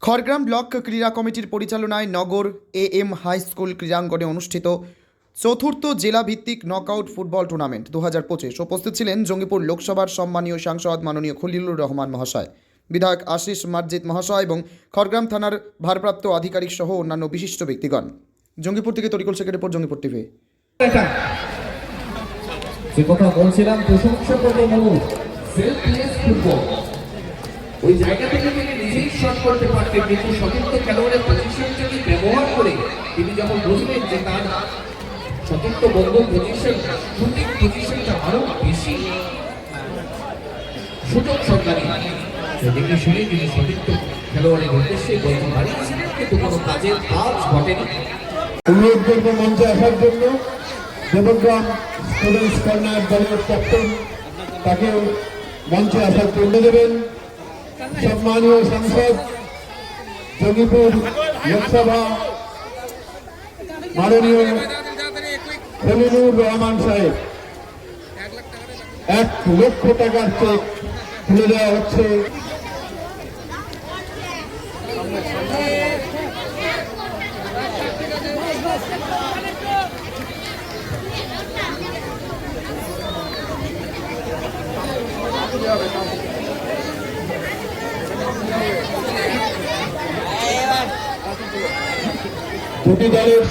Khargram block ক্রীড়া কমিটির পরিচালনায় নগর এএম হাই স্কুল ক্রীড়াঙ্গনে অনুষ্ঠিত চতুর্থ জেলাভিত্তিক নকআউট ফুটবল টুর্নামেন্ট 2025 উপস্থিত ছিলেন জঙ্গিপুর লোকসভার সম্মানীয় সাংসদ মাননীয় খলিলুর রহমান মহাশয়, বিধায়ক আশিস মার্জিত মহাশয় এবং খড়গ্রাম থানার ভারপ্রাপ্ত আধিকারিক সহ অন্যান্য বিশিষ্ট ব্যক্তিগণ। জঙ্গিপুর থেকে তরিকুল শেখের রিপোর্ট, জঙ্গিপুর টিভি। যে কথা বলছিলাম, প্রশংসা করবো মূল সেলফলেস ফুটবল। ওই জায়গা থেকে তিনি নিজেই শট করতে পারতেন, কিন্তু সতীর্থ খেলোয়াড়ের পজিশনটাকে ব্যবহার করে তিনি যখন বুঝলেন যে তার সতীর্থ বন্ধু পজিশনটা আরো বেশি সুযোগ সরকারি দেখে শুনে তিনি সতীর্থ খেলোয়াড়ের উদ্দেশ্যে বলতে পারিয়েছিলেন, কিন্তু কোনো কাজের কাজ ঘটেনি। অনুরোধ করবো মঞ্চে আসার জন্য দেবগ্রাম স্টুডেন্টস কর্নার দলের ক্যাপ্টেন, তাকে মঞ্চে আসার জন্য দেবেন। সম্মানীয় সাংসদ জঙ্গিপুর লোকসভা মাননীয় খলিলুর রহমান সাহেব 1 লক্ষ টাকার চেক তুলে দেওয়া হচ্ছে। দুটি দলের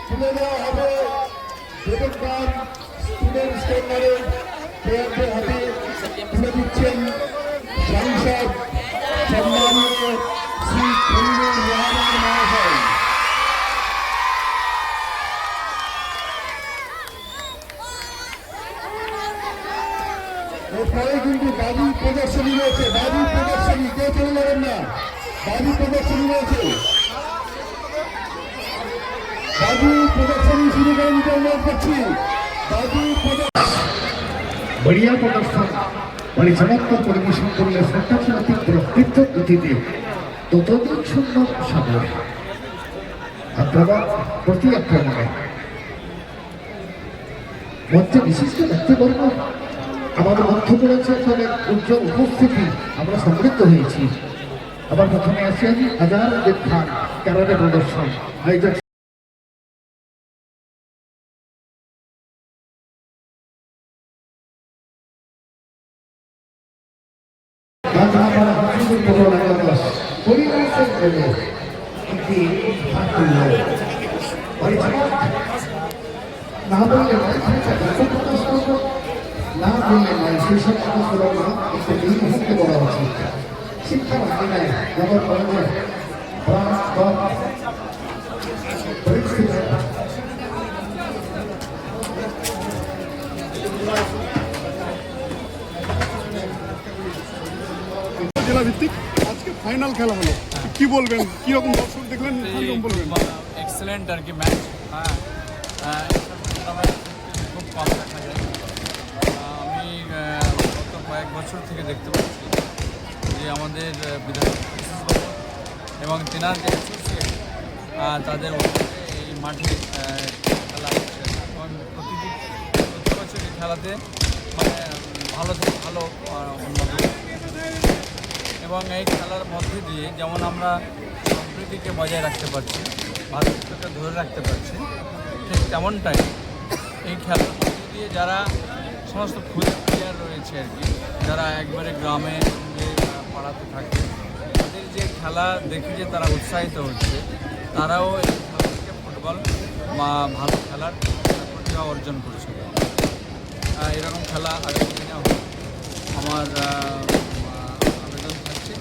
তুলে দেওয়া হবে দেবগ্রাম স্টুডেন্টস কর্নারের প্লেয়ারদের হাতে তুলে দিচ্ছেন সাংসদ সম্মানীয় শ্রী খলিলুর রহমান মহাশয়। এরপরে কিন্তু বাজি প্রদর্শনী রয়েছে, বাজি প্রদর্শনী, কেউ চলে যাবেন না, বাজি প্রদর্শনী রয়েছে। বাজি প্রদর্শনী শুরু করে নিতে অনুরোধ করছি। বাজি बढ़िया प्रदर्शन बड़ी चमत्कार परिवेशन करले फटाफट पृथक गतिते ततोधिक सुंदर सागर अथवा प्रति आक्रमणे মঞ্চে বিশিষ্ট ব্যক্তিবর্গ আমাদের মধ্যে পড়েছে, তাদের উজ্জ্বল উপস্থিতি আমরা সমৃদ্ধ হয়েছি। আবার প্রথমে আছেন আজহারুদ্দিন খান, ক্যারাটে প্রদর্শন আয়োজক। না বললে না বললে নয়, সেই সব কথা একটু নির্ভরকে বলা উচিত। শিক্ষা বাহিনী ব্যবহার করা যায় পরিস্থিতি। জেলা ভিত্তিক আজকে ফাইনাল খেলা হলো, কি বলবেন, কিরকম দর্শক দেখলেন, বলবেন? এক্সেলেন্ট আর কি ম্যাচ। খুব কম দেখা যায়। আমি গত কয়েক বছর থেকে দেখতে পাচ্ছি যে আমাদের বিধায়ক এবং তেনার যে অ্যাসোসিয়েট তাদের এই মাঠে খেলা হচ্ছে, এবং প্রতি বছর এই খেলাতে মানে ভালো থেকে ভালো উন্নত, এবং এই খেলার মধ্যে দিয়ে যেমন আমরা সম্প্রীতিকে বজায় রাখতে পারছি, ভারতকে ধরে রাখতে পারছি, ঠিক তেমনটাই এই খেলার মধ্যে দিয়ে যারা সমস্ত ক্ষুদ্র প্লেয়ার রয়েছে আর কি, যারা একবারে গ্রামে যে পাড়াতে থাকে, তাদের যে খেলা দেখে যে তারা উৎসাহিত হচ্ছে, তারাও এই খেলা থেকে ফুটবল বা ভালো খেলার প্রতিভা অর্জন করছে। এরকম খেলা আগামী দিনে আমার আবেদন থাকছে।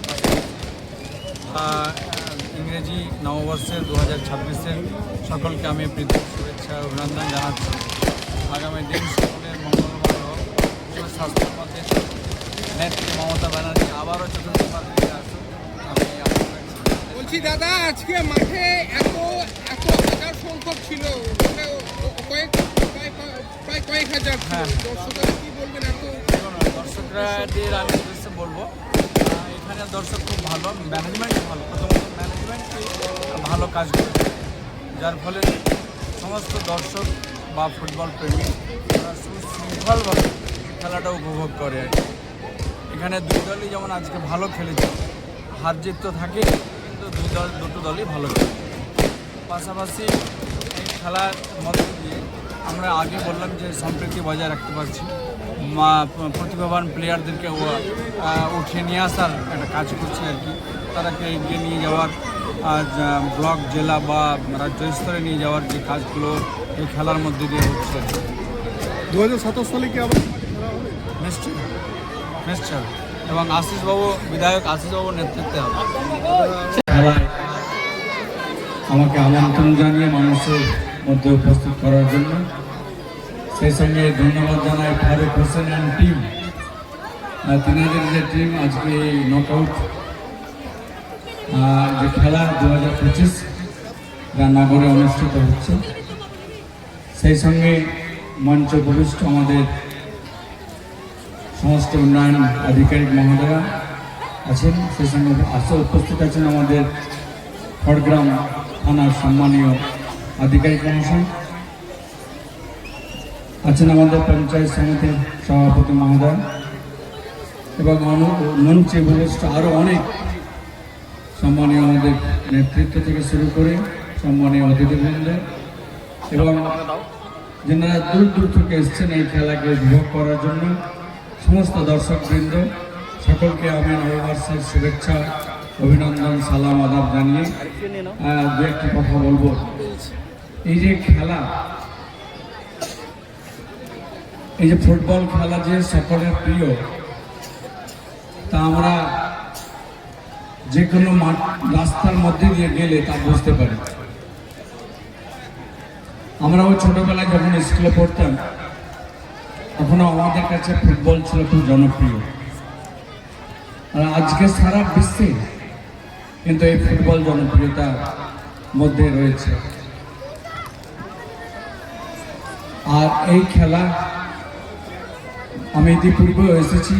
ইংরেজি নববর্ষের 2026-এর সকলকে আমি প্রীতি শুভেচ্ছা অভিনন্দন জানাচ্ছি। আগামী দিন সকলের মঙ্গলময় হোক, স্বাস্থ্যের মধ্যে নেত্রী মমতা ব্যানার্জি আবারও চতুর্থবার ফিরে আসুন। আমি বলছি দাদা, আজকে মাঠে এত হাজার সংখ্যক ছিল, প্রায় কয়েক হাজার। হ্যাঁ, দর্শকরা কি বলবেন? দর্শকরাদের আমি উদ্দেশ্যে বলবো, এখানে দর্শক খুব ভালো, ম্যানেজমেন্ট ভালো, প্রথমত ম্যানেজমেন্ট ভালো কাজ করেছে, যার ফলে সমস্ত দর্শক বা ফুটবল প্রেমী তারা সুশৃঙ্খলভাবে খেলাটা উপভোগ করে আর কি। এখানে দুই দলই যেমন আজকে ভালো খেলেছে, হার জিত তো থাকে, কিন্তু দুটো দলই ভালো খেলে। পাশাপাশি এই খেলার মধ্য দিয়ে আমরা আগে বললাম যে সম্প্রীতি বজায় রাখতে পারছি, প্রতিভাবান প্লেয়ারদেরকে উঠিয়ে নিয়ে আসার একটা কাজ করছি আর কি। তারাকে এগিয়ে নিয়ে যাওয়ার ব্লক, জেলা বা রাজ্য স্তরে নিয়ে যাওয়ার যে কাজগুলো এই খেলার মধ্যে দিয়ে হচ্ছে আর কি। 2027 সালে কি আবার খেলা হবে? নিশ্চয় নিশ্চয়, এবং বিধায়ক আশিসবাবুর নেতৃত্বে হবে খেলায় আমাকে আমন্ত্রণ জানিয়ে মানুষের মধ্যে উপস্থিত করার জন্য। সেই সঙ্গে ধন্যবাদ জানাই ফারুক হোসেন অ্যান্ড টিম, তিনাদের যে টিম আজকে এই নকআউট যে খেলা 2025 নগরে অনুষ্ঠিত হচ্ছে। সেই সঙ্গে মঞ্চ উপবিষ্ট আমাদের সমস্ত উন্নয়ন আধিকারিক মহোদয়া আছেন, সেই সঙ্গে উপস্থিত আছেন আমাদের খড়গ্রাম থানার সম্মানীয় আধিকারিক মহাশয়, আছেন আমাদের পঞ্চায়েত সমিতির সভাপতি মহোদয় এবং মঞ্চে উপবিষ্ট আরও অনেক সম্মানীয় আমাদের নেতৃত্ব থেকে শুরু করে সম্মানীয় অতিথিবৃন্দ এবং যারা দূর দূর থেকে এসছেন এই খেলাকে উপভোগ করার জন্য, সমস্ত দর্শকবৃন্দ সকলকে আমি নববর্ষের শুভেচ্ছা, অভিনন্দন, সালাম, আদাব জানিয়ে দু একটি কথা বলবো। এই যে খেলা, এই যে ফুটবল খেলা যে সকলের প্রিয়, তা আমরা যে কোনো রাস্তার মধ্যে দিয়ে গেলে তা বুঝতে পারি। আমরাও ছোটবেলায় যখন স্কুলে পড়তাম তখনও আমাদের কাছে ফুটবল ছিল খুব জনপ্রিয়, আর আজকে সারা বিশ্বে কিন্তু এই ফুটবল জনপ্রিয়তার মধ্যে রয়েছে। আর এই খেলা আমি ইতিপূর্বেও এসেছি,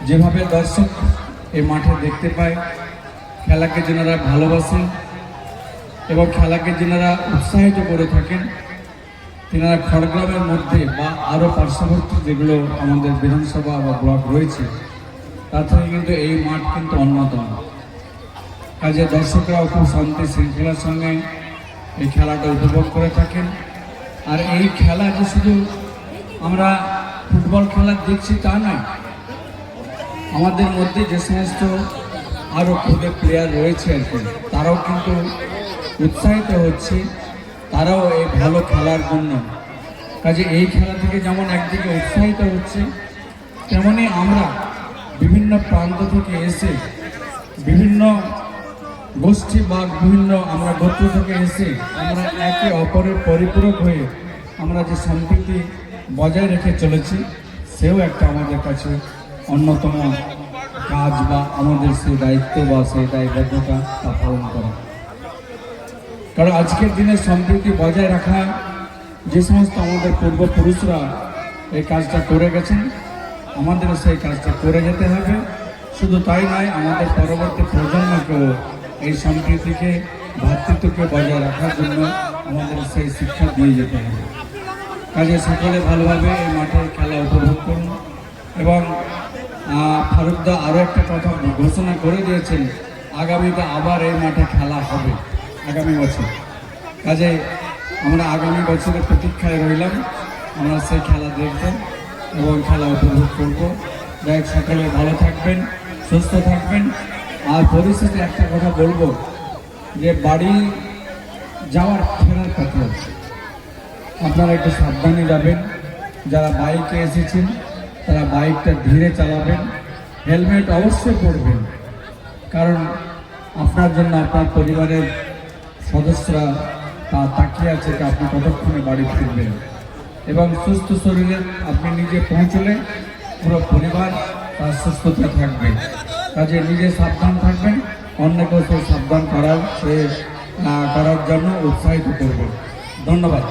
যেভাবে দর্শক এই মাঠে দেখতে পায়, খেলাকে যেনারা ভালোবাসেন এবং খেলাকে যেনারা উৎসাহিত করে থাকেন, তেনারা খড়গ্রামের মধ্যে বা আরও পার্শ্ববর্তী যেগুলো আমাদের বিধানসভা বা ব্লক রয়েছে তার থেকে কিন্তু এই মাঠ কিন্তু অন্যতম। কাজে দর্শকরাও খুব শান্তি শৃঙ্খলার সঙ্গে এই খেলাটা উপভোগ করে থাকেন। আর এই খেলা যে শুধু আমরা ফুটবল খেলা দেখছি তা নয়, আমাদের মধ্যে যে সমস্ত আরও খুদে প্লেয়ার রয়েছে আর কি, তারাও কিন্তু উৎসাহিত হচ্ছে, তারাও এই ভালো খেলার জন্য। কাজে এই খেলা থেকে যেমন একদিকে উৎসাহিত হচ্ছে, তেমনই আমরা বিভিন্ন প্রান্ত থেকে এসে, বিভিন্ন গোষ্ঠী বা বিভিন্ন আমরা গোত্র থেকে এসে আমরা একে অপরের পরিপূরক হয়ে আমরা যে সম্প্রীতি বজায় রেখে চলেছি, সেও একটা আমাদের কাছে অন্যতম কাজ বা আমাদের সেই দায়িত্ব বা সেই দায়বদ্ধতা তা পালন করা। কারণ আজকের দিনে সম্প্রীতি বজায় রাখা যে সমস্ত আমাদের পূর্বপুরুষরা এই কাজটা করে গেছেন, আমাদেরও সেই কাজটা করে যেতে হবে। শুধু তাই নয়, আমাদের পরবর্তী প্রজন্মকেও এই সম্প্রীতিকে, ভ্রাতৃত্বকে বজায় রাখার জন্য আমাদের সেই শিক্ষা দিয়ে যেতে হবে। কাজে সকলে ভালোভাবে এই মাঠে খেলা উপভোগ করুন। এবং ফারুকদা আরও একটা কথা ঘোষণা করে দিয়েছেন, আগামীতে আবার এই মাঠে খেলা হবে আগামী বছর। কাজে আমরা আগামী বছরের প্রতীক্ষায় রইলাম, আমরা সেই খেলা দেখব এবং খেলা উপভোগ করব। যাই সকলে ভালো থাকবেন, সুস্থ থাকবেন। আর পরিশেষে একটা কথা বলবো, যে বাড়ি যাওয়ার ফেরার পথে আপনারা একটু সাবধানে যাবেন। যারা বাইকে এসেছেন তারা বাইকটা ধীরে চালাবেন, হেলমেট অবশ্যই পরবেন, কারণ আপনার জন্য আপনার পরিবারের সদস্যরা তা তাকিয়ে আছে যে আপনি কতক্ষণে বাড়ি ফিরবেন। এবং সুস্থ শরীরে আপনি নিজে পৌঁছলে পুরো পরিবার তার সুস্থতা থাকবে। কাজে নিজে সাবধান থাকবেন, অন্যকেও সেই সাবধান করার জন্য উৎসাহিত করবেন। ধন্যবাদ।